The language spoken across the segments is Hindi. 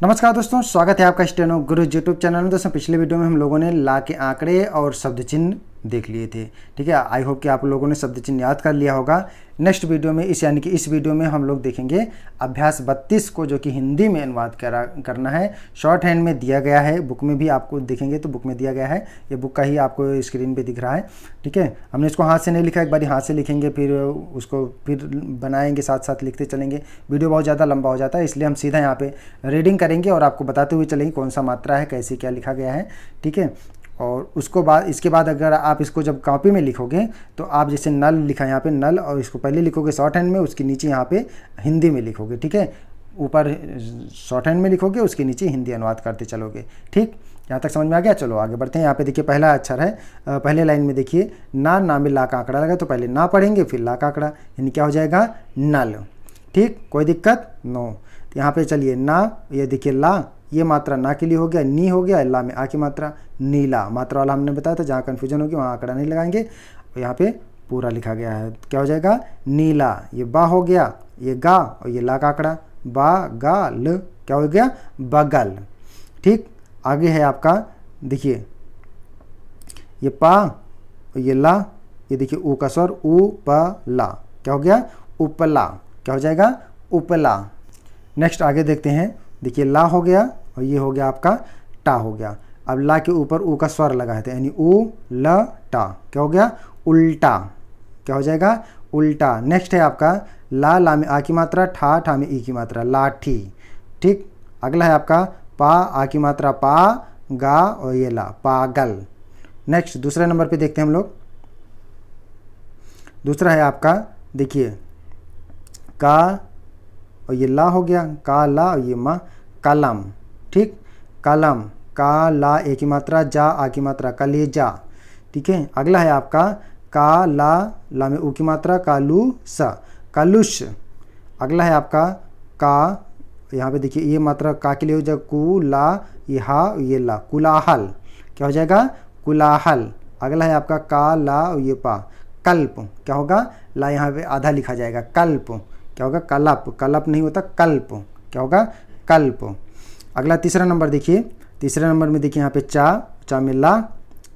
नमस्कार दोस्तों, स्वागत है आपका स्टेनो गुरु यूट्यूब चैनल में। दोस्तों पिछले वीडियो में हम लोगों ने ला के आंकड़े और शब्द चिन्ह देख लिए थे। ठीक है, आई होप कि आप लोगों ने शब्द चिन्ह याद कर लिया होगा। नेक्स्ट वीडियो में इस वीडियो में हम लोग देखेंगे अभ्यास 32 को, जो कि हिंदी में अनुवाद करना है। शॉर्ट हैंड में दिया गया है, बुक में भी आपको देखेंगे तो बुक में दिया गया है। ये बुक का ही आपको स्क्रीन पे दिख रहा है। ठीक है, हमने इसको हाथ से नहीं लिखा, एक बार हाथ से लिखेंगे फिर उसको फिर बनाएंगे, साथ साथ लिखते चलेंगे। वीडियो बहुत ज़्यादा लंबा हो जाता है, इसलिए हम सीधा यहाँ पे रीडिंग करेंगे और आपको बताते हुए चलेंगे कौन सा मात्रा है, कैसे क्या लिखा गया है। ठीक है, और इसके बाद अगर आप इसको जब कॉपी में लिखोगे तो आप जैसे नल लिखा है यहाँ पे नल, और इसको पहले लिखोगे शॉर्ट हैंड में, उसके नीचे यहाँ पे हिंदी में लिखोगे। ठीक है, ऊपर शॉर्ट हैंड में लिखोगे, उसके नीचे हिंदी अनुवाद करते चलोगे। ठीक, यहाँ तक समझ में आ गया। चलो आगे बढ़ते हैं। यहाँ पे देखिए पहला अक्षर है, पहले लाइन में देखिए ना में ला का आंकड़ा लगा, तो पहले ना पढ़ेंगे फिर ला का आंकड़ा, यानी क्या हो जाएगा नल। ठीक, कोई दिक्कत नो। तो यहाँ पे चलिए ना, ये देखिए ला, ये मात्रा ना के लिए हो गया, नी हो गया, ला में आ की मात्रा, नीला मात्रा वाला हमने बताया था। जहाँ कन्फ्यूजन होगी वहाँ आंकड़ा नहीं लगाएंगे। और यहाँ पे पूरा लिखा गया है, क्या हो जाएगा नीला। ये बा हो गया, ये गा, और ये ला का आंकड़ा, बा गा ल, क्या हो गया बगल। ठीक, आगे है आपका देखिए ये पा और ये ला, ये देखिए ऊ का स्वर ऊ प ला, क्या हो गया उपला, क्या हो जाएगा उपला। नेक्स्ट आगे देखते हैं, देखिए ला हो गया और ये हो गया आपका टा हो गया। अब ला के ऊपर ऊ का स्वर लगाए थे, यानी ऊ ल टा, क्या हो गया उल्टा, क्या हो जाएगा उल्टा। नेक्स्ट है आपका ला में आ की मात्रा, ठा में ई की मात्रा, लाठी। ठीक, अगला है आपका पा आ की मात्रा, पा गा और ये ला, पागल। नेक्स्ट दूसरे नंबर पे देखते हैं हम लोग। दूसरा है आपका देखिए का और ये ला हो गया, का ला और ये मा, कलम। ठीक, कलम, का ला ए की मात्रा, जा आ की मात्रा, कलेजा। ठीक है, अगला है आपका का ला में ऊ की मात्रा, कालू सा, कलुष। अगला है आपका का, यहाँ पे देखिए ये मात्रा का के लिए हो जाएगा कु ला, ये हा ये ला, कुलाहल, क्या हो जाएगा कुलाहल। अगला है आपका का ला और ये पा, कल्प, क्या होगा ला यहाँ पे आधा लिखा जाएगा, कल्प, क्या होगा कलप, कलप नहीं होता कल्प, क्या होगा कल्प। अगला तीसरा नंबर देखिए, तीसरे नंबर में देखिए यहाँ पे चा में ला,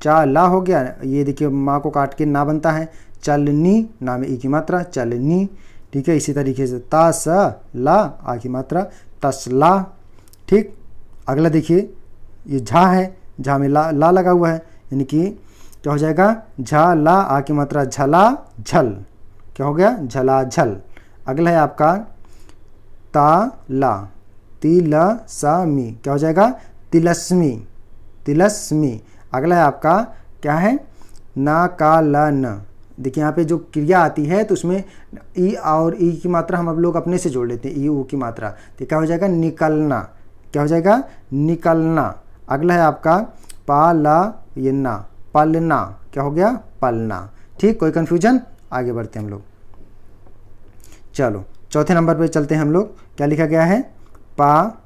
चा ला हो गया, ये देखिए माँ को काट के ना बनता है, चलनी, ना में ई की मात्रा, चलनी। ठीक है, इसी तरीके से ता स ला आ की मात्रा, तसला। ठीक, अगला देखिए ये झा है, झा में ला लगा हुआ है, यानी कि क्या हो जाएगा झा ला आ की मात्रा, झला झल, क्या हो गया झला झल। अगला है आपका ताला, तिलस्मी, क्या हो जाएगा तिलस्मी, तिलस्मी। अगला है आपका क्या है ना का ला न, देखिए यहाँ पे जो क्रिया आती है तो उसमें ई और ई की मात्रा हम अब लोग अपने से जोड़ लेते हैं, ई ऊ की मात्रा, तो क्या हो जाएगा निकलना, क्या हो जाएगा निकलना। अगला है आपका पाला ये ना, पलना, क्या हो गया पलना। ठीक, कोई कन्फ्यूजन, आगे बढ़ते हैं हम लोग। चलो चौथे नंबर पे चलते हैं हम लोग। क्या लिखा गया है पा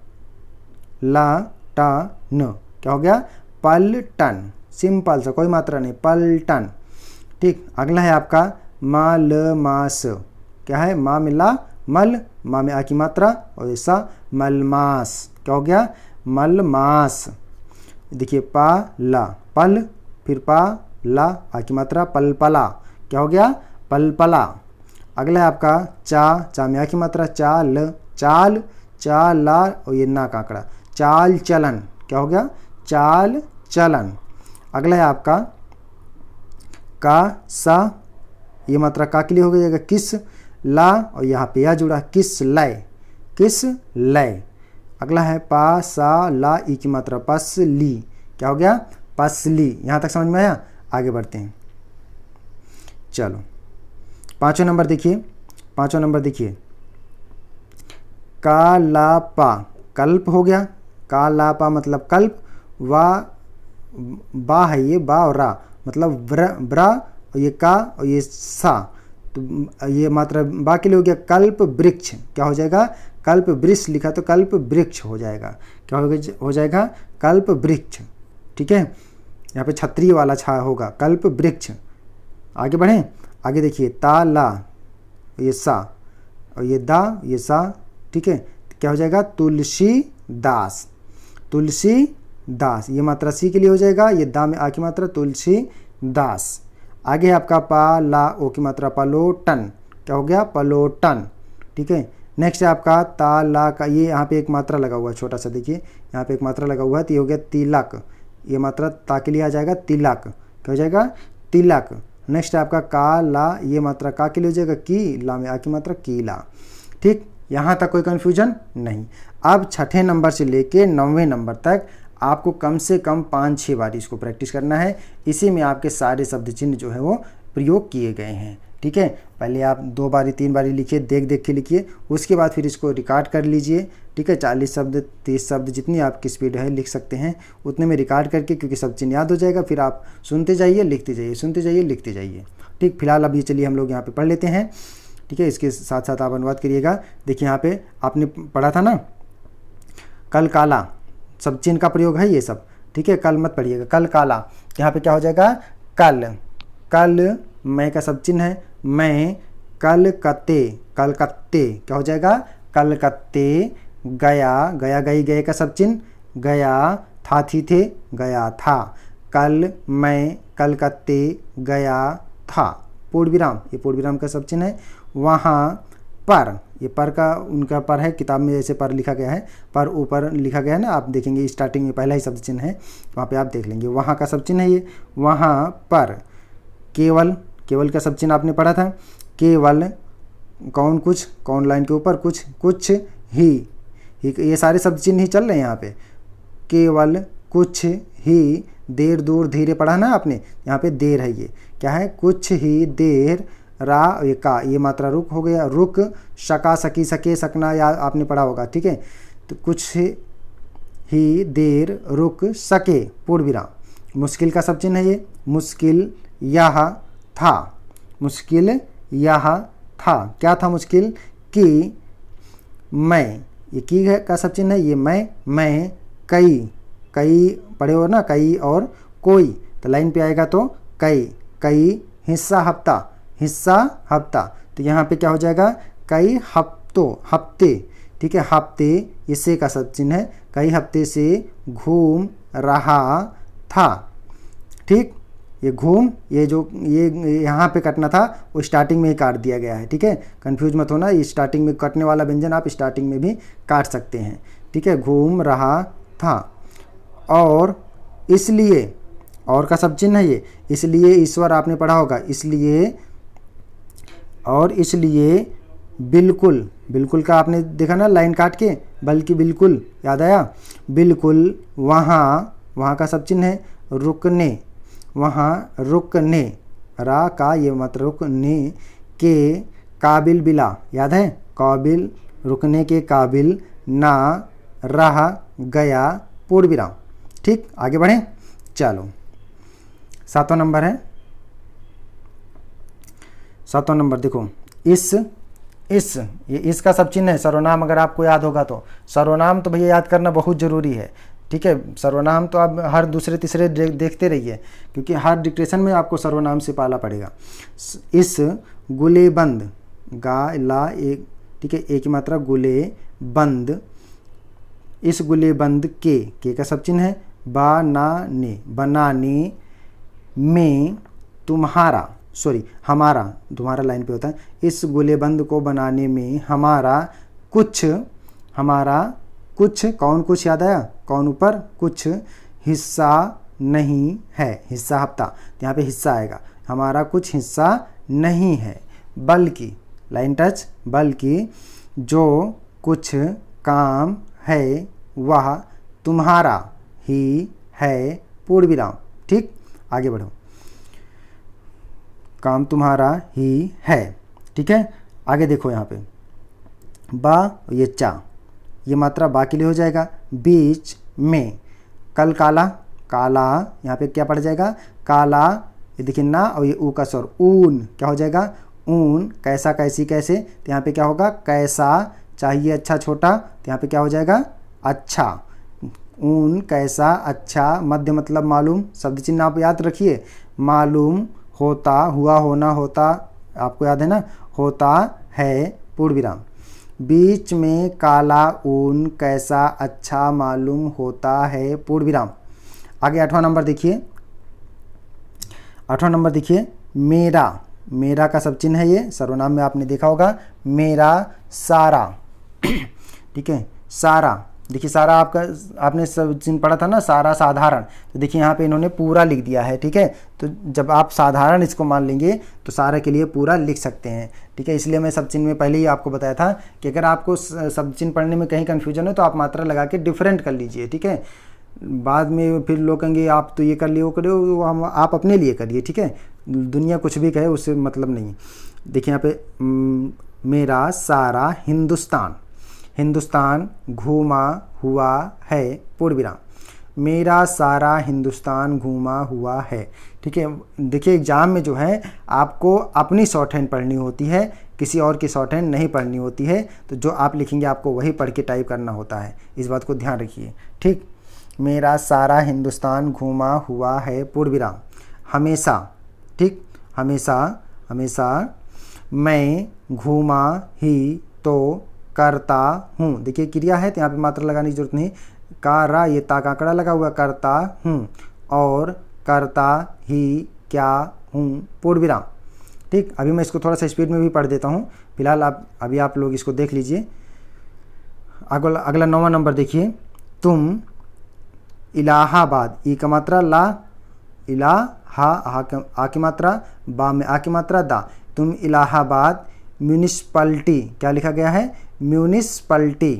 ला टा न, क्या हो गया पलटन, सिंपल सा, कोई मात्रा नहीं, पलटन। ठीक, अगला है आपका माल मास, क्या है माँ में ला मल, माँ में आ की मात्रा और ऐसा मलमास, क्या हो गया मलमास। देखिए पा ला पल, फिर पा ला आ की मात्रा, पलपला, क्या हो गया पलपला। अगला है आपका चा में आ की मात्रा, चाल चाल, चाला और ये ना का आंकड़ा, चाल चलन, क्या हो गया चाल चलन। अगला है आपका का सा, ये मात्रा का के लिए हो जाएगा किस ला, और यहाँ पे या जुड़ा किस लय, किस लय। अगला है पा सा ला ई की मात्रा, पसली, क्या हो गया पसली। यहाँ तक समझ में आया, आगे बढ़ते हैं। चलो पांचवा नंबर देखिए, पांचवा नंबर देखिए कालापा, कल्प हो गया, कालापा मतलब कल्प, वा बा है ये, बा और रा मतलब ब्रा, और ये का और ये सा, तो ये मात्रा बा के लिए हो गया कल्प वृक्ष, क्या हो जाएगा कल्प वृक्ष, लिखा तो कल्प वृक्ष हो जाएगा, क्या हो जाएगा कल्प वृक्ष। ठीक है, यहाँ पे छत्री वाला छा होगा, कल्प वृक्ष। आगे बढ़ें, आगे देखिए ताला, ये सा और ये दा, ये सा। ठीक है, क्या हो जाएगा तुलसी दास, तुलसी दास, ये मात्रा सी के लिए हो जाएगा, ये दा में आ की मात्रा, तुलसी दास। आगे है आपका पा ला ओ की मात्रा, पलोटन, क्या हो गया, पलोटन। ठीक है, नेक्स्ट है आपका ता ला का, ये यहाँ पे एक मात्रा लगा हुआ है छोटा सा, देखिए यहाँ पे एक मात्रा लगा हुआ है, तो ये हो गया तिलक, ये मात्रा ता के लिए आ जाएगा तिलक, क्या हो जाएगा, तिलक। नेक्स्ट है आपका का ला, ये मात्रा का के लिए हो जाएगा की, ला में आ की मात्रा कीला। ठीक, यहाँ तक कोई कन्फ्यूजन नहीं। अब छठे नंबर से लेके 9वें नंबर तक आपको कम से कम 5-6 बार इसको प्रैक्टिस करना है। इसी में आपके सारे शब्द चिन्ह जो है वो प्रयोग किए गए हैं। ठीक है, पहले आप 2 बारी 3 बारी लिखिए, देख देख के लिखिए, उसके बाद फिर इसको रिकॉर्ड कर लीजिए। ठीक है, 40 शब्द 30 शब्द जितनी आपकी स्पीड है लिख सकते हैं उतने में रिकॉर्ड करके, क्योंकि शब्द चिन्ह याद हो जाएगा, फिर आप सुनते जाइए लिखते जाइए, सुनते जाइए लिखते जाइए। ठीक, फिलहाल अभी चलिए हम लोग यहाँ पे पढ़ लेते हैं। ठीक है, इसके साथ साथ आप अनुवाद करिएगा। देखिए यहाँ पे आपने पढ़ा था ना, कल काला, शब्द चिन्ह का प्रयोग है ये सब। ठीक है, कल मत पढ़िएगा, कल काला, यहाँ पे क्या हो जाएगा, कल, कल मैं का शब्द चिन्ह है, मैं, कलकत्ते, कलकत्ते, क्या हो जाएगा, कलकत्ते, गया, गया गई गए का शब्द चिन्ह, गया, था थी थे, गया था, कल मैं कलकत्ते गया था, पूर्ण विराम, ये पूर्ण विराम का शब्द चिन्ह है। वहाँ पर, ये पर का उनका पर है, किताब में जैसे पर लिखा गया है, पर ऊपर लिखा गया है ना, आप देखेंगे स्टार्टिंग में पहला ही शब्द चिन्ह है, वहाँ पे आप देख लेंगे, वहाँ का शब्द चिन्ह है ये। वहाँ पर, केवल, केवल का शब्द चिन्ह आपने पढ़ा था, केवल, कौन कुछ, कौन लाइन के ऊपर, कुछ, कुछ ही, ये सारे शब्द चिन्ह ही चल रहे हैं यहाँ पे। केवल, कुछ ही, देर दूर धीरे पढ़ा ना आपने, यहाँ पे देर है, ये क्या है, कुछ ही देर, रा ये का, ये मात्रा रुक हो गया, रुक, शका सकी सके सकना या आपने पढ़ा होगा। ठीक है, तो कुछ ही देर रुक सके, पूर्ण विराम। मुश्किल का शब्द चिन्ह है ये, मुश्किल, यह था, मुश्किल यह था, क्या था मुश्किल, कि, मैं, ये की का शब्द चिन्ह है, ये मैं, कई, कई पढ़े हो ना, कई और कोई, तो लाइन पे आएगा तो कई, कई, हिस्सा हफ्ता, हिस्सा हफ्ता, तो यहाँ पे क्या हो जाएगा, कई हफ्तों, हफ्ते। ठीक है, हफ्ते, ये से का शब्द चिन्ह है, कई हफ्ते से घूम रहा था। ठीक, ये घूम, ये जो ये यहाँ पे कटना था वो स्टार्टिंग में ही काट दिया गया है। ठीक है, कंफ्यूज मत होना, ये स्टार्टिंग में कटने वाला व्यंजन आप स्टार्टिंग में भी काट सकते हैं। ठीक है, घूम रहा था। और इसलिए, और का शब्द चिन्ह है ये, इसलिए ईश्वर आपने पढ़ा होगा, इसलिए, और इसलिए बिल्कुल, बिल्कुल का आपने देखा ना लाइन काट के, बल्कि बिल्कुल याद आया, बिल्कुल, वहाँ, वहाँ का शब्द चिन्ह है, रुकने, वहाँ रुकने, रा का ये मात्रा, रुकने के काबिल बिला, याद है, काबिल, रुकने के काबिल ना रह गया, पूर्ण विराम। ठीक, आगे बढ़ें, चलो 7वां नंबर है, 7वां नंबर देखो, इस, ये इस का शब्द चिन्ह है, सर्वनाम, अगर आपको याद होगा तो। सर्वनाम तो भैया याद करना बहुत ज़रूरी है। ठीक है, सर्वनाम तो आप हर दूसरे तीसरे देखते रहिए, क्योंकि हर डिक्टेशन में आपको सर्वनाम से पाला पड़ेगा। इस गुलेबंद, गा ला एक, ठीक है, एक ही मात्रा, गुले बंद, इस गुलेबंद के का शब्द चिन्ह है, बनाने, बनाने में तुम्हारा, सॉरी हमारा, तुम्हारा लाइन पे होता है, इस गुलेबंद को बनाने में हमारा कुछ, हमारा कुछ, कौन कुछ याद आया, कौन ऊपर, कुछ हिस्सा नहीं है, हिस्सा हफ्ता, तो यहाँ पे हिस्सा आएगा, हमारा कुछ हिस्सा नहीं है, बल्कि, लाइन टच, बल्कि जो कुछ काम है वह तुम्हारा ही है, पूर्ण विराम। ठीक, आगे बढ़ो, काम तुम्हारा ही है। ठीक है, आगे देखो यहाँ पे, बा, ये चा, ये मात्रा बा के लिए हो जाएगा, बीच में, कल काला, काला, यहाँ पे क्या पड़ जाएगा, काला, ये देखिए ना, और ये ऊ का स्वर, ऊन, क्या हो जाएगा, ऊन, कैसा कैसी कैसे, तो यहाँ पे क्या होगा, कैसा, चाहिए अच्छा छोटा, तो यहाँ पे क्या हो जाएगा, अच्छा, ऊन कैसा अच्छा, मध्य मतलब मालूम, शब्द चिन्ह आप याद रखिए, मालूम होता, हुआ होना होता, आपको याद है ना, होता है, पूर्ण विराम। बीच में काला ऊन कैसा अच्छा मालूम होता है, पूर्ण विराम। आगे 8वां नंबर देखिए, 8वां नंबर देखिए, मेरा, मेरा का सब चिन्ह है ये, सर्वनाम में आपने देखा होगा, मेरा सारा, ठीक है, सारा। देखिए सारा आपका, आपने सब चिन्ह पढ़ा था ना, सारा साधारण, तो देखिए यहाँ पे इन्होंने पूरा लिख दिया है, ठीक है। तो जब आप साधारण इसको मान लेंगे तो सारा के लिए पूरा लिख सकते हैं, ठीक है। इसलिए मैं सब चिन्ह में पहले ही आपको बताया था कि अगर आपको सब चिन्ह पढ़ने में कहीं कन्फ्यूजन है तो आप मात्रा लगा के डिफरेंट कर लीजिए, ठीक है। बाद में फिर लोग कहेंगे आप तो ये कर लिए वो करिए, हम आप अपने लिए करिए, ठीक है। दुनिया कुछ भी कहे उससे मतलब नहीं। देखिए यहाँ पे मेरा सारा हिंदुस्तान, हिंदुस्तान घूमा हुआ है, पूर्ण विराम। मेरा सारा हिंदुस्तान घूमा हुआ है, ठीक है। देखिए एग्जाम में जो है आपको अपनी शॉर्ट हैंड पढ़नी होती है, किसी और की शॉर्ट हैंड नहीं पढ़नी होती है, तो जो आप लिखेंगे आपको वही पढ़ के टाइप करना होता है, इस बात को ध्यान रखिए, ठीक। मेरा सारा हिंदुस्तान घूमा हुआ है, पूर्ण विराम। हमेशा, ठीक, हमेशा, हमेशा मैं घूमा ही तो करता हूँ। देखिए क्रिया है तो यहाँ पे मात्रा लगाने की जरूरत नहीं, कारा, ये ता का आंकड़ा लगा हुआ, करता हूँ, और करता ही क्या हूँ, पूर्ण विराम, ठीक। अभी मैं इसको थोड़ा सा स्पीड में भी पढ़ देता हूँ, फिलहाल अभी आप लोग इसको देख लीजिए। अगला 9वां नंबर देखिए, तुम इलाहाबाद, ई का मात्रा ला, इला, आ की मात्रा, बा में आ की मात्रा, दा, तुम इलाहाबाद म्यूनिसिपलिटी, क्या लिखा गया है, म्यूनिसिपलिटी,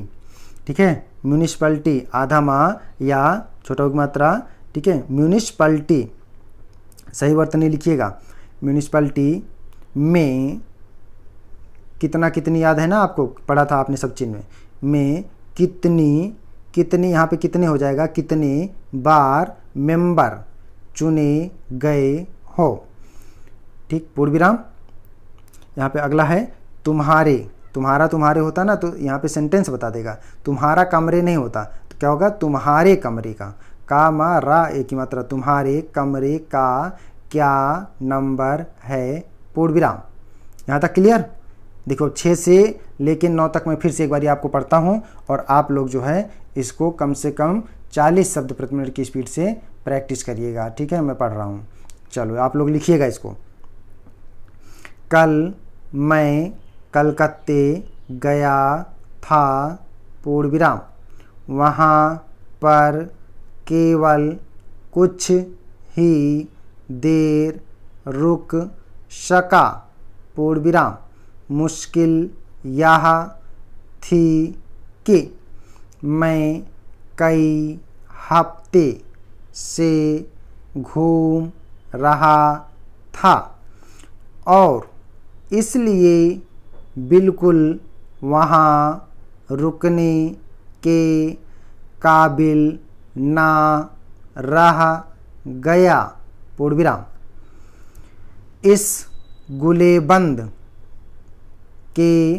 ठीक है। म्यूनिसिपलिटी आधा माँ या छोटा की मात्रा, ठीक है, म्यूनिसिपलिटी, सही वर्तनी लिखिएगा। म्यूनिसिपलिटी में कितना, कितनी याद है ना आपको, पढ़ा था आपने सब चिन्ह में कितनी, कितनी यहाँ पे कितने हो जाएगा, कितने बार मेंबर चुने गए हो, ठीक, पूर्ण विराम। यहाँ पे अगला है तुम्हारे, तुम्हारा तुम्हारे होता ना तो यहाँ पे सेंटेंस बता देगा, तुम्हारा कमरे नहीं होता तो क्या होगा, तुम्हारे कमरे का मा रा एक ही मात्रा, तुम्हारे कमरे का क्या नंबर है, पूर्ण विराम। यहाँ तक क्लियर। देखो 6 से लेकिन 9 तक मैं फिर से एक बार आपको पढ़ता हूँ और आप लोग जो है इसको कम से कम 40 शब्द प्रति मिनट की स्पीड से प्रैक्टिस करिएगा, ठीक है। मैं पढ़ रहा हूँ, चलो आप लोग लिखिएगा इसको। कल मैं कलकत्ते गया था, पूर्ण विराम। वहाँ पर केवल कुछ ही देर रुक सका, पूर्ण विराम। मुश्किल यह थी कि मैं कई हफ्ते से घूम रहा था और इसलिए बिल्कुल वहाँ रुकने के काबिल ना रह गया, पूर्ण विराम। इस गुलेबंद के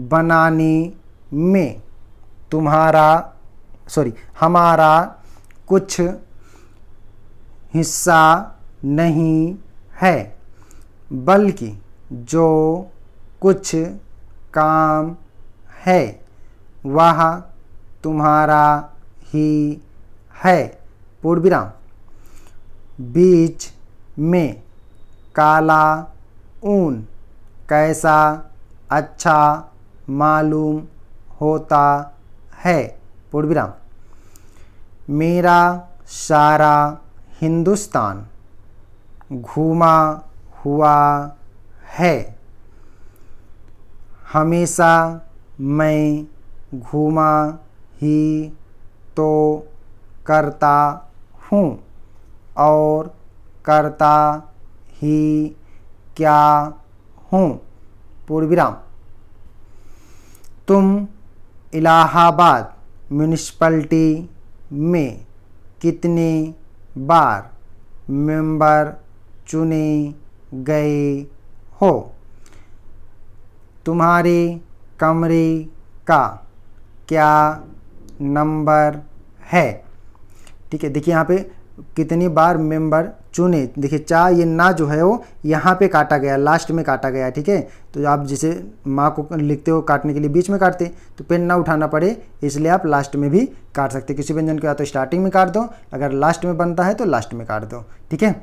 बनाने में हमारा कुछ हिस्सा नहीं है, बल्कि जो कुछ काम है वह तुम्हारा ही है, पूर्ण विराम। बीच में काला ऊन कैसा अच्छा मालूम होता है, पूर्ण विराम। मेरा सारा हिंदुस्तान घूमा हुआ है, हमेशा मैं घूमा ही तो करता हूँ और करता ही क्या हूँ, पूर्ण विराम। तुम इलाहाबाद म्यूनिसिपैलिटी में कितने बार मेंबर चुने गए हो, तुम्हारे कमरे का क्या नंबर है, ठीक है। देखिए यहाँ पे कितनी बार मेंबर चुने, देखिए चा ये ना जो है वो यहाँ पे काटा गया, लास्ट में काटा गया, ठीक है। तो आप जैसे माँ को लिखते हो काटने के लिए बीच में काटते, तो पेन ना उठाना पड़े इसलिए आप लास्ट में भी काट सकते। किसी व्यंजन को या तो स्टार्टिंग में काट दो, अगर लास्ट में बनता है तो लास्ट में काट दो, ठीक है।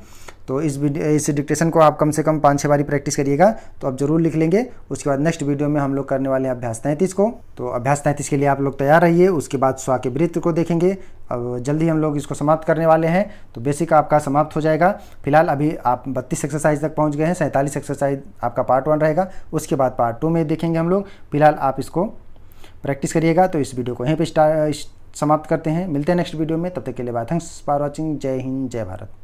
तो इस डिक्टेशन को आप कम से कम 5-6 बारी प्रैक्टिस करिएगा तो आप जरूर लिख लेंगे। उसके बाद नेक्स्ट वीडियो में हम लोग करने वाले हैं अभ्यास 33 को। तो अभ्यास 33 के लिए आप लोग तैयार रहिए। उसके बाद स्वा के वृत्त को देखेंगे। अब जल्दी हम लोग इसको समाप्त करने वाले हैं, तो बेसिक आपका समाप्त हो जाएगा। फिलहाल अभी आप 32 एक्सरसाइज तक पहुंच गए हैं, 47 एक्सरसाइज आपका पार्ट 1 रहेगा, उसके बाद पार्ट 2 में देखेंगे हम लोग। फिलहाल आप इसको प्रैक्टिस करिएगा। तो इस वीडियो को यहीं पर समाप्त करते हैं, मिलते हैं नेक्स्ट वीडियो में। तब तक के लिए बाय, थैंक्स फॉर वॉचिंग। जय हिंद, जय भारत।